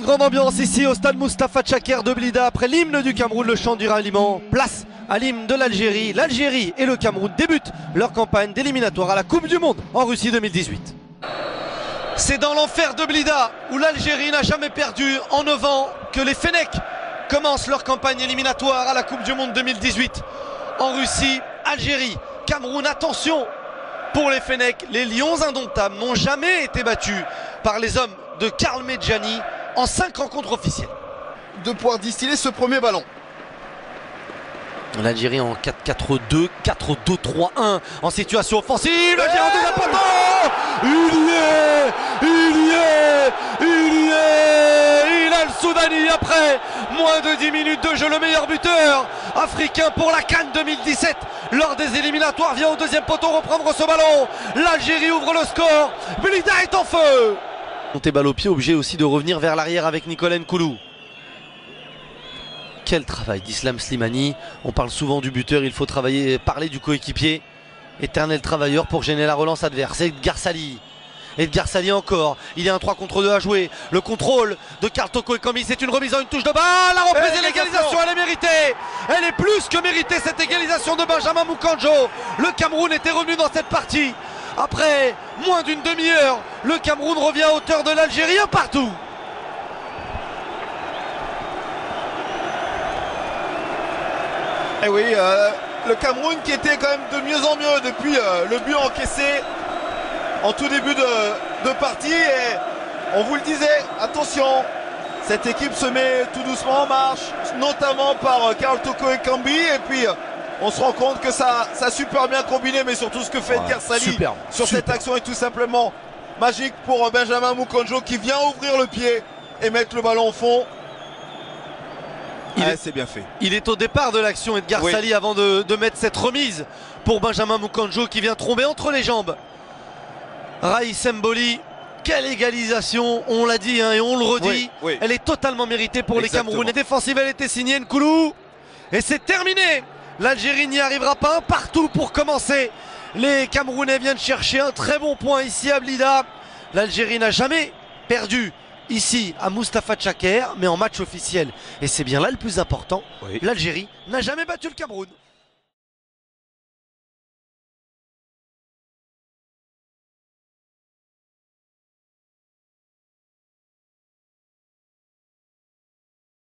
grande ambiance ici au stade Mustapha Tchaker de Blida après l'hymne du Cameroun, le chant du ralliement. Place à l'hymne de l'Algérie. L'Algérie et le Cameroun débutent leur campagne d'éliminatoire à la Coupe du Monde en Russie 2018. C'est dans l'enfer de Blida où l'Algérie n'a jamais perdu en 9 ans que les Fennecs commencent leur campagne éliminatoire à la Coupe du Monde 2018 en Russie. Algérie, Cameroun, attention pour les Fennecs, les Lions indomptables n'ont jamais été battus par les hommes de Karl Medjani en 5 rencontres officielles. De pouvoir distiller ce premier ballon. L'Algérie en 4-4-2, 4-2-3-1 en situation offensive. L'Algérie en deuxième poteau. Hilal Soudani après moins de 10 minutes de jeu, le meilleur buteur africain pour la CAN 2017 lors des éliminatoires, vient au deuxième poteau reprendre ce ballon. L'Algérie ouvre le score. Blida est en feu. Monté balle au pied, obligé aussi de revenir vers l'arrière avec Nicolas Nkoulou. Quel travail d'Islam Slimani. On parle souvent du buteur, il faut parler du coéquipier. Éternel travailleur pour gêner la relance adverse. Edgar Sali. Edgar Sali encore. Il y a un 3 contre 2 à jouer. Le contrôle de Karl Toko Ekambi. C'est une remise en une touche de balle. La reprise et l'égalisation, elle est méritée. Elle est plus que méritée, cette égalisation de Benjamin Moukanjo. Le Cameroun était revenu dans cette partie. Après moins d'une demi-heure, le Cameroun revient à hauteur de l'Algérie, un partout. Et oui, le Cameroun qui était quand même de mieux en mieux depuis le but encaissé en tout début de partie. Et on vous le disait, attention, cette équipe se met tout doucement en marche, notamment par Karl Toko Ekambi. Et puis on se rend compte que ça a super bien combiné, mais surtout ce que fait Edgar Sali sur cette action est tout simplement magique pour Benjamin Moukanjo qui vient ouvrir le pied et mettre le ballon au fond. C'est bien fait. Il est au départ de l'action, Edgar Sali, avant de mettre cette remise pour Benjamin Moukanjo qui vient tromber entre les jambes. Raïs Mboli, quelle égalisation, on l'a dit et on le redit. Elle est totalement méritée pour les Camerounais. Défensive, elle était signée Nkoulou. Et c'est terminé. L'Algérie n'y arrivera pas, un partout pour commencer. Les Camerounais viennent chercher un très bon point ici à Blida. L'Algérie n'a jamais perdu ici à Mustapha Tchaker, mais en match officiel. Et c'est bien là le plus important. L'Algérie n'a jamais battu le Cameroun.